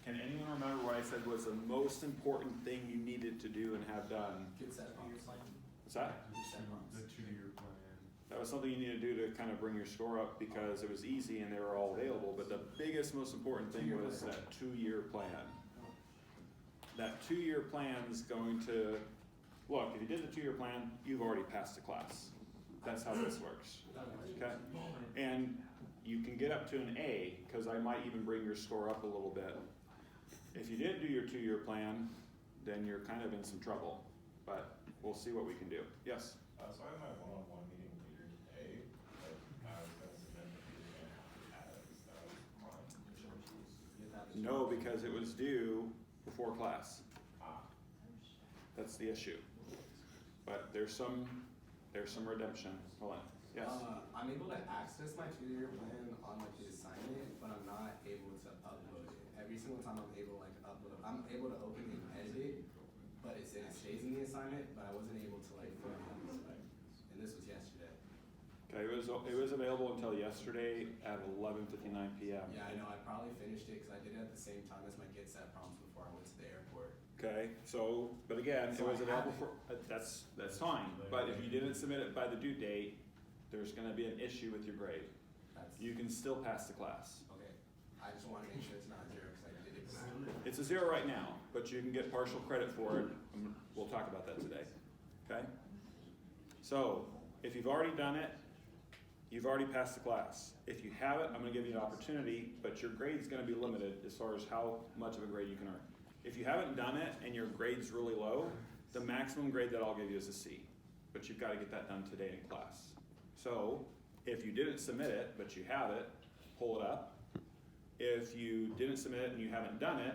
Can anyone remember what I said was the most important thing you needed to do and have done? Get set prompts. What's that? The 2-year plan. That was something you needed to do to kind of bring your score up because it was easy and they were all available. But the biggest, most important thing was that 2-year plan. That 2-year plan is going to, look, if you did the 2-year plan, you've already passed the class. That's how this works. Okay? And you can get up to an A, because I might even bring your score up a little bit. If you didn't do your 2-year plan, then you're kind of in some trouble. But we'll see what we can do. Yes? So I have my one-on-one meeting later today, but I was going to submit the meeting as mine. No, because it was due before class. That's the issue. But there's some redemption. Hold on. Yes? I'm able to access my 2-year plan on like the assignment, but I'm not able to upload it. Every single time I'm able to open and edit it, but it stays in the assignment, but I wasn't able to like put it on the site. And this was yesterday. Okay, it was available until yesterday at 11:59 p.m. Yeah, I know. I probably finished it because I did it at the same time as my get set prompts before I went to the airport. Okay, so, but again, it was available for, that's fine. But if you didn't submit it by the due date, there's gonna be an issue with your grade. You can still pass the class. Okay. I just want to make sure it's not 0 because I did it. It's a 0 right now, but you can get partial credit for it. We'll talk about that today, okay? So, if you've already done it, you've already passed the class. If you haven't, I'm gonna give you an opportunity, but your grade's gonna be limited as far as how much of a grade you can earn. If you haven't done it and your grade's really low, the maximum grade that I'll give you is a C. But you've gotta get that done today in class. So, if you didn't submit it, but you have it, pull it up. If you didn't submit it and you haven't done it,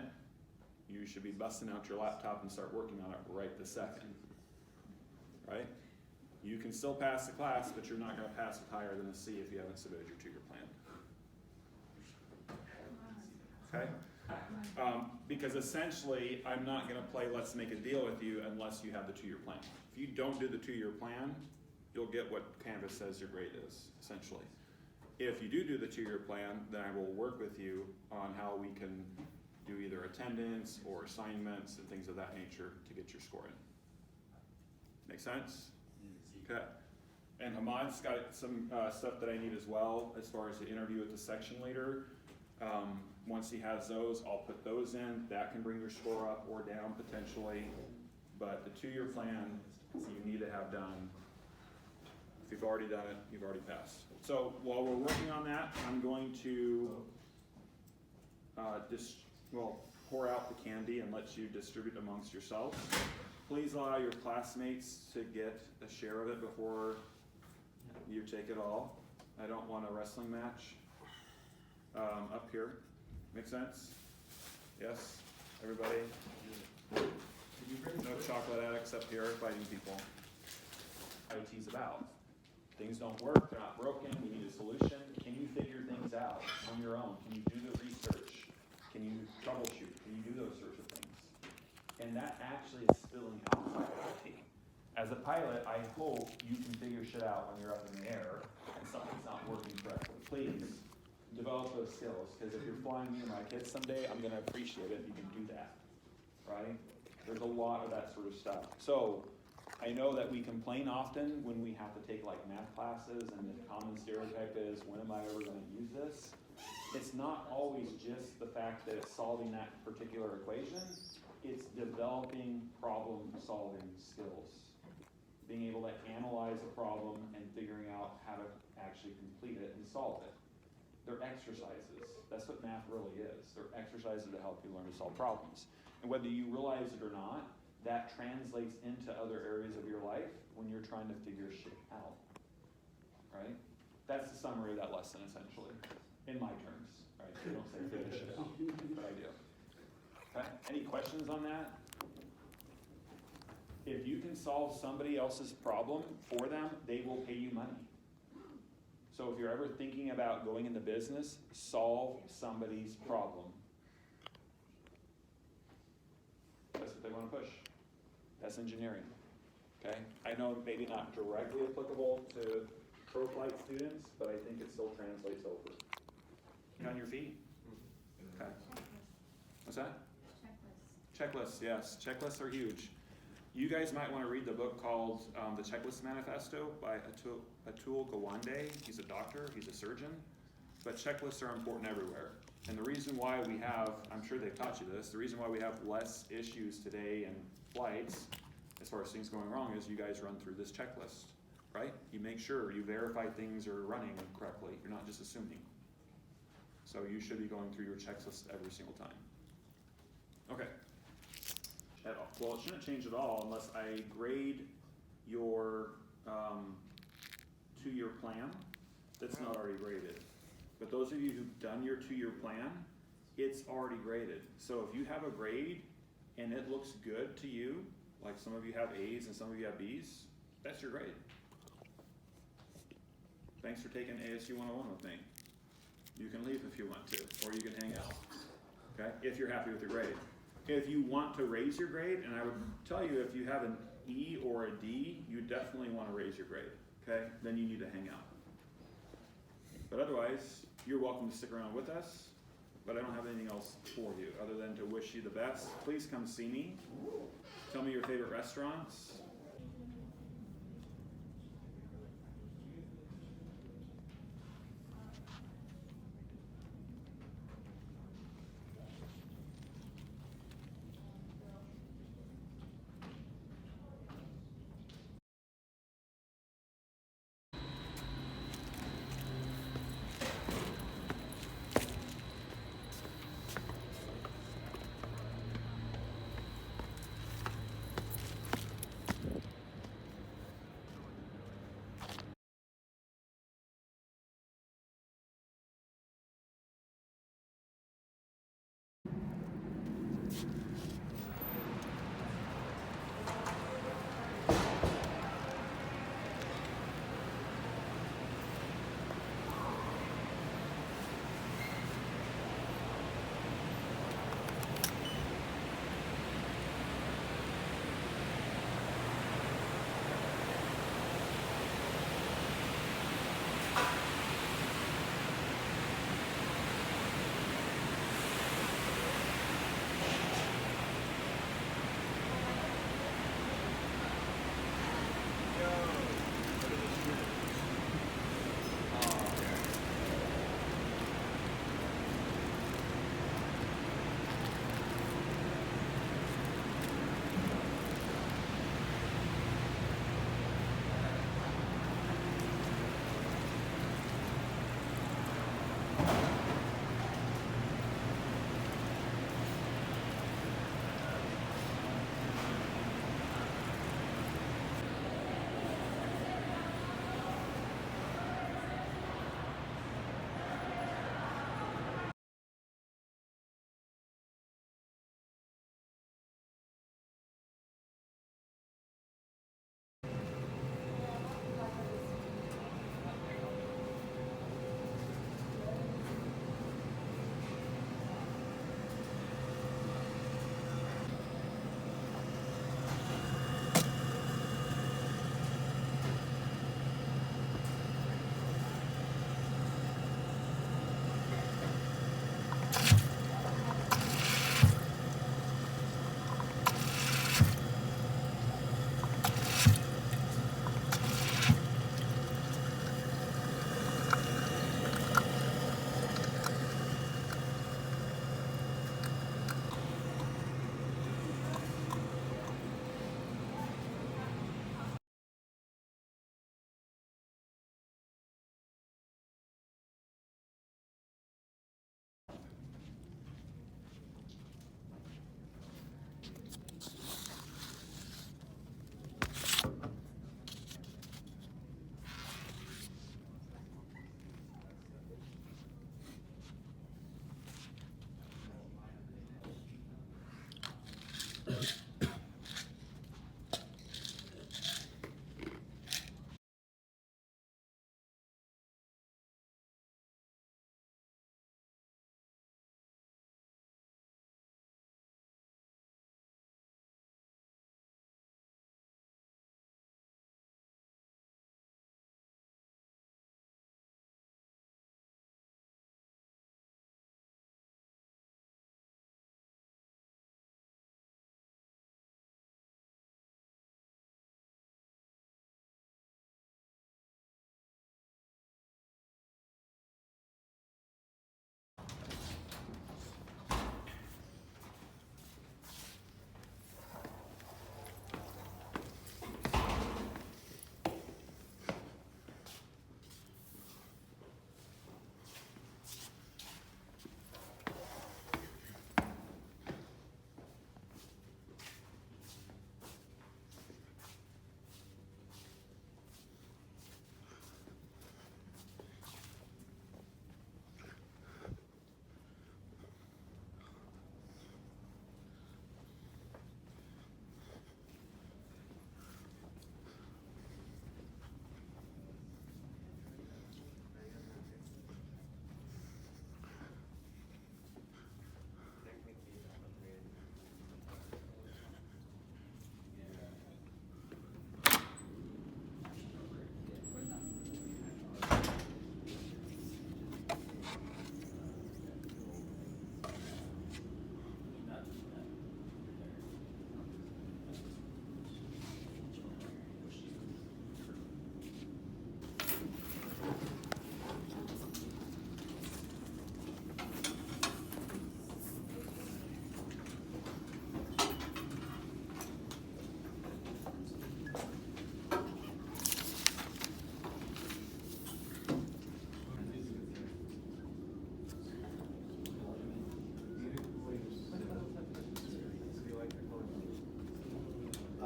you should be busting out your laptop and start working on it right this second. Right? You can still pass the class, but you're not gonna pass with higher than a C if you haven't submitted your 2-year plan. Okay? Because essentially, I'm not gonna play let's make a deal with you unless you have the 2-year plan. If you don't do the 2-year plan, you'll get what Canvas says your grade is, essentially. If you do the 2-year plan, then I will work with you on how we can do either attendance or assignments and things of that nature to get your score in. Make sense? Okay. And Hamad's got some stuff that I need as well as far as the interview with the section leader. Once he has those, I'll put those in. That can bring your score up or down potentially. But the 2-year plan, you need to have done. If you've already done it, you've already passed. So while we're working on that, I'm going to pour out the candy and let you distribute amongst yourselves. Please allow your classmates to get a share of it before you take it all. I don't want a wrestling match up here. Make sense? Yes? Everybody? No chocolate addicts up here fighting people. IT's about. Things don't work, they're not broken, we need a solution. Can you figure things out on your own? Can you do the research? Can you troubleshoot? Can you do those sorts of things? And that actually is spilling outside of IT. As a pilot, I hope you can figure shit out when you're up in the air and something's not working correctly. Please, develop those skills, because if you're flying me and my kids someday, I'm gonna appreciate it if you can do that, right? There's a lot of that sort of stuff. So, I know that we complain often when we have to take like math classes, and the common stereotype is, when am I ever going to use this? It's not always just the fact that it's solving that particular equation, it's developing problem-solving skills. Being able to analyze a problem and figuring out how to actually complete it and solve it. They're exercises. That's what math really is. They're exercises to help you learn to solve problems. And whether you realize it or not, that translates into other areas of your life when you're trying to figure shit out, right? That's the summary of that lesson, essentially, in my terms, right? I don't say figure shit out, but I do. Okay, any questions on that? If you can solve somebody else's problem for them, they will pay you money. So if you're ever thinking about going into business, solve somebody's problem. That's what they want to push. That's engineering, okay? I know maybe not directly applicable to pro-flight students, but I think it still translates over. You on your feet? Okay. Let's that? Checklist. Checklists, yes, checklists are huge. You guys might wanna read the book called, The Checklist Manifesto by Atul Gawande. He's a doctor, he's a surgeon, but checklists are important everywhere. And the reason why we have, I'm sure they've taught you this, the reason why we have less issues today in flights, as far as things going wrong, is you guys run through this checklist, right? You make sure, you verify things are running correctly, you're not just assuming. So you should be going through your checklist every single time. Okay. Well, it shouldn't change at all unless I grade your 2-year plan that's not already graded. But those of you who've done your 2-year plan, it's already graded. So if you have a grade and it looks good to you, like some of you have A's and some of you have B's, that's your grade. Thanks for taking ASU 101 with me. You can leave if you want to, or you can hang out, okay? If you're happy with your grade. If you want to raise your grade, and I would tell you if you have an E or a D, you definitely want to raise your grade, okay? Then you need to hang out. But otherwise, you're welcome to stick around with us, but I don't have anything else for you other than to wish you the best. Please come see me. Tell me your favorite restaurants.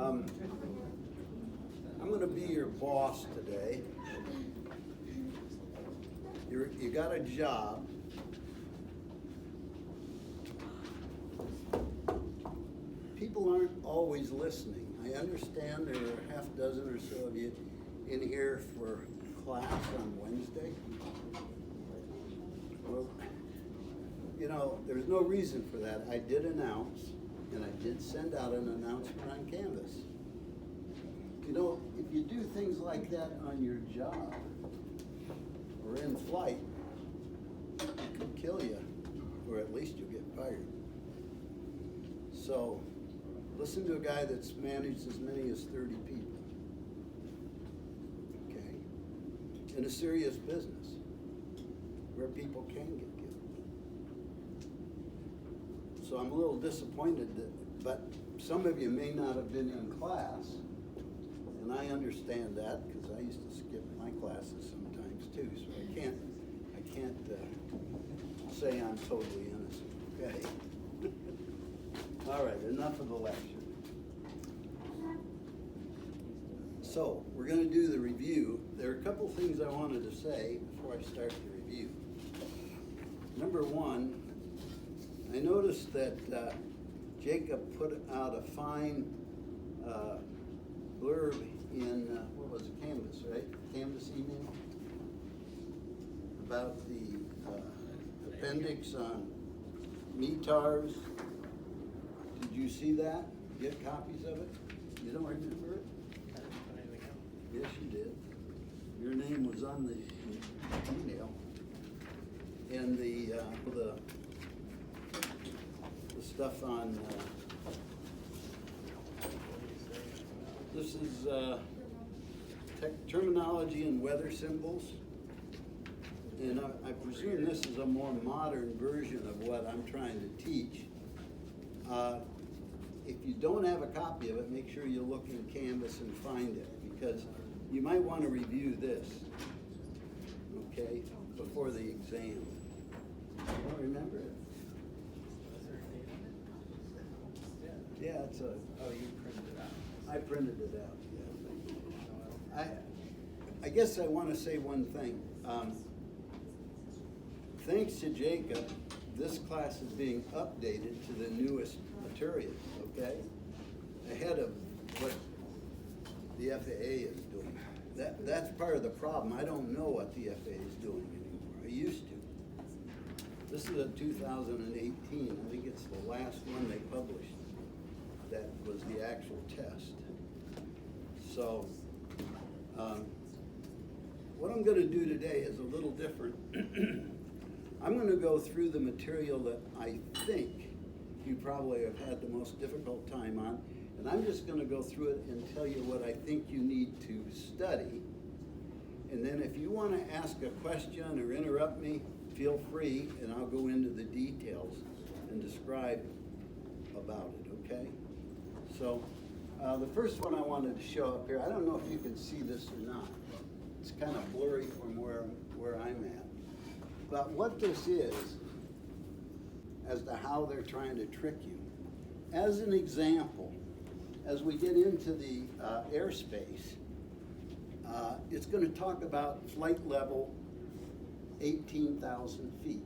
I'm gonna be your boss today. You got a job. People aren't always listening. I understand there are a half dozen or so of you in here for class on Wednesday. Well, you know, there's no reason for that. I did announce, and I did send out an announcement on Canvas. You know, if you do things like that on your job or in flight, it could kill you, or at least you'll get fired. So, listen to a guy that's managed as many as 30 people, okay? In a serious business where people can get killed. So I'm a little disappointed that, but some of you may not have been in class, and I understand that because I used to skip my classes sometimes too, so I can't say I'm totally innocent, okay? All right, enough of the lecture. So, we're going to do the review. There are a couple things I wanted to say before I start the review. Number one, I noticed that Jacob put out a fine blurb in, what was it, Canvas, right? Canvas email? About the appendix on METARs. Did you see that? Get copies of it? You don't remember it? Yes, you did. Your name was on the email. And the stuff on, this is terminology and weather symbols. And I presume this is a more modern version of what I'm trying to teach. If you don't have a copy of it, make sure you look in Canvas and find it, because you might want to review this, okay, before the exam. You don't remember it? Yeah, it's a. Oh, you printed it out. I printed it out, yeah. I guess I want to say one thing. Thanks to Jacob, this class is being updated to the newest materials, okay? Ahead of what the FAA is doing. That's part of the problem. I don't know what the FAA is doing anymore. I used to. This is a 2018. I think it's the last one they published. That was the actual test. So, what I'm going to do today is a little different. I'm going to go through the material that I think you probably have had the most difficult time on, and I'm just going to go through it and tell you what I think you need to study. And then if you want to ask a question or interrupt me, feel free, and I'll go into the details and describe about it, okay? So the first one I wanted to show up here, I don't know if you can see this or not. It's kind of blurry from where I'm at. But what this is, as to how they're trying to trick you. As an example, as we get into the airspace, it's going to talk about flight level 18,000 feet.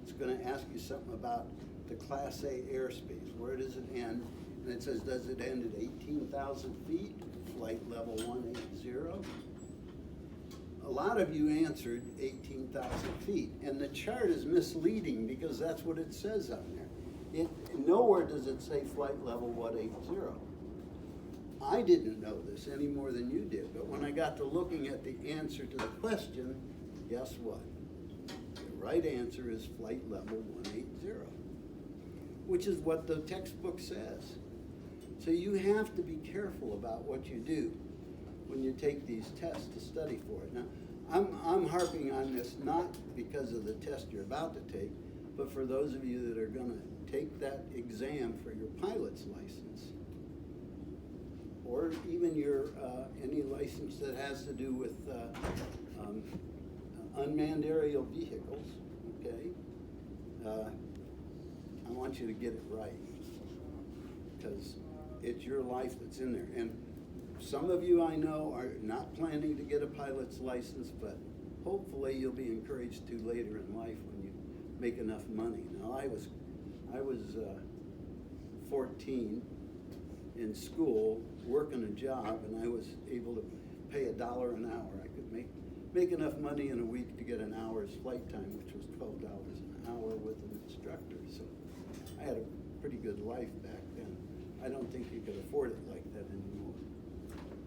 It's going to ask you something about the Class A airspace. Where does it end? And it says, does it end at 18,000 feet? Flight level 180? A lot of you answered 18,000 feet, and the chart is misleading because that's what it says on there. Nowhere does it say flight level 180. I didn't know this any more than you did, but when I got to looking at the answer to the question, guess what? The right answer is flight level 180, which is what the textbook says. So you have to be careful about what you do when you take these tests to study for it. Now, I'm harping on this not because of the test you're about to take, but for those of you that are going to take that exam for your pilot's license, or even your any license that has to do with unmanned aerial vehicles. Okay, I want you to get it right, because it's your life that's in there. And some of you I know are not planning to get a pilot's license, but hopefully you'll be encouraged to later in life when you make enough money. Now, I was 14 in school, working a job, and I was able to pay $1 an hour. I could make enough money in a week to get an hour's flight time, which was $12 an hour with an instructor. So I had a pretty good life back then. I don't think you could afford it like that anymore.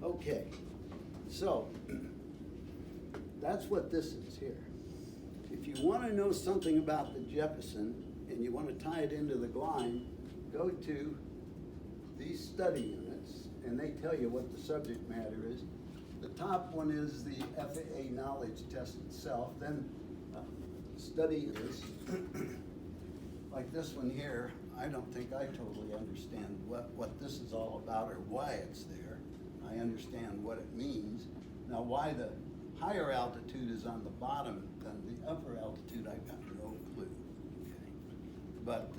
Okay, so that's what this is here. If you want to know something about the Jeppesen and you want to tie it into the Gleim, go to these study units and they tell you what the subject matter is. The top one is the FAA knowledge test itself, then study units. Like this one here, I don't think I totally understand what this is all about or why it's there. I understand what it means. Now, why the higher altitude is on the bottom than the upper altitude, I've got no clue. Okay. But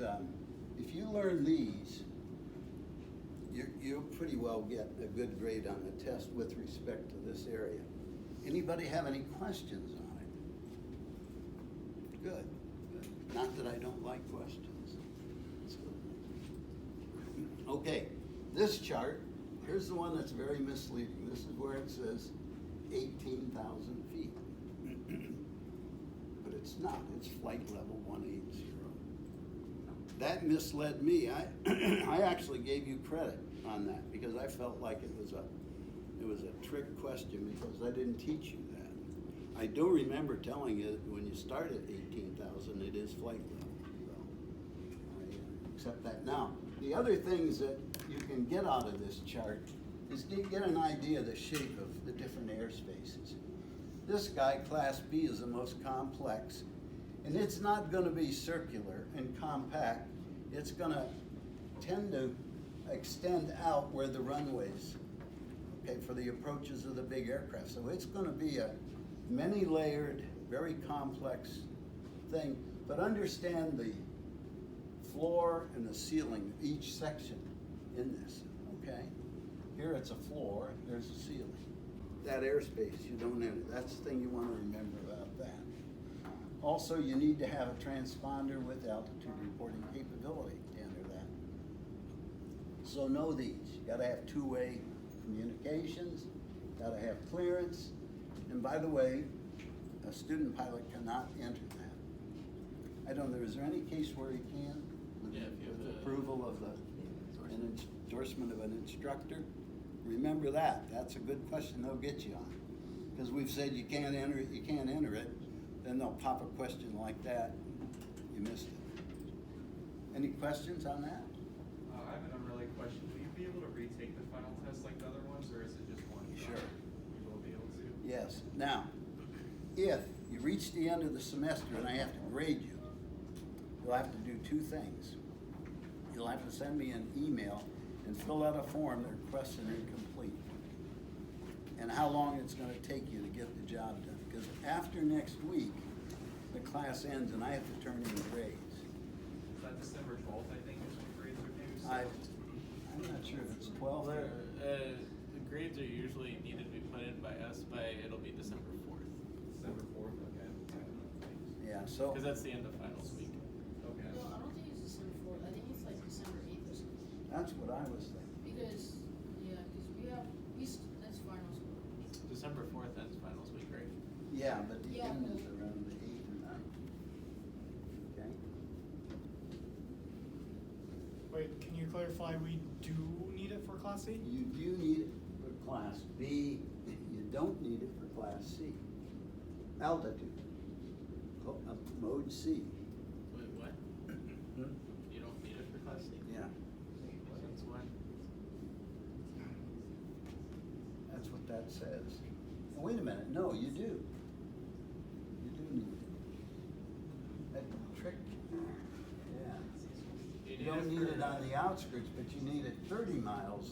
if you learn these, you'll pretty well get a good grade on the test with respect to this area. Anybody have any questions on it? Good. Good. Not that I don't like questions. Okay, this chart, here's the one that's very misleading. This is where it says 18,000 feet. But it's not, it's flight level 180. That misled me. I actually gave you credit on that because I felt like it was a trick question because I didn't teach you that. I do remember telling you that when you start at 18,000, it is flight level. So I accept that. Now, the other things that you can get out of this chart is to get an idea of the shape of the different airspaces. This guy, Class B, is the most complex, and it's not going to be circular and compact. It's going to tend to extend out where the runways, okay, for the approaches of the big aircraft. So it's going to be a many-layered, very complex thing, but understand the floor and the ceiling of each section in this, okay? Here it's a floor, there's a ceiling. That airspace, you don't enter. That's the thing you want to remember about that. Also, you need to have a transponder with altitude reporting capability to enter that. So know these. You gotta have two-way communications, gotta have clearance, and by the way, a student pilot cannot enter that. I don't know, is there any case where he can? With approval of an endorsement of an instructor? Remember that. That's a good question they'll get you on. Because we've said you can't enter it, you can't enter it, then they'll pop a question like that, you missed it. Any questions on that? I have an unrelated question. Will you be able to retake the final test like the other ones, or is it just one shot? Sure. You will be able to? Yes. Now, if you reach the end of the semester and I have to grade you, you'll have to do two things. You'll have to send me an email and fill out a form that requests an incomplete. And how long it's going to take you to get the job done. Because after next week, the class ends and I have to turn in grades. Is that December 12th, I think, is when grades are due? So I'm not sure if it's 12 Well, or... the grades are usually needed to be put in by us it'll be December 4th. December 4th, okay. Yeah, so... Because that's the end of finals week. Okay. No, I don't think it's December 4th. I think it's like December 8th or something. That's what I was thinking. Because, yeah, because that's finals. December 4th ends finals week, right? Yeah, but the Yeah, end no. is around the 8th and 9th. Okay? Wait, can you clarify, we do need it for Class C? You do need it for Class B. You don't need it for Class C. Altitude. Mode C. Wait, what? Hmm? You don't need it for Class C? Yeah, Since when? that's what that says. Oh, wait a minute, no, you do. You do need it. That trick, yeah. You don't need it on the outskirts, but you need it 30 miles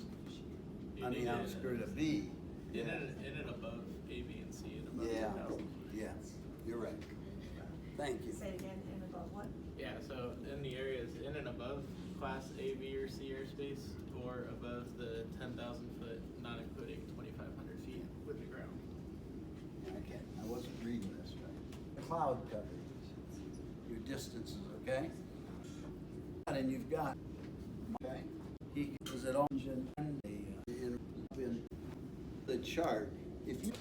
You on need the it outskirt of B. In and above A, B, and C, and above Yeah, 2,000 feet. yeah, you're right. Thank you. Say it again, and above what? Yeah, so in the areas in and above Class A, B, or C airspace, or above the 10,000 foot, not including 2,500 feet with the ground. I wasn't reading this right. The cloud coverage, your distances, okay? And you've got, okay? He was at Orange and in the chart. If you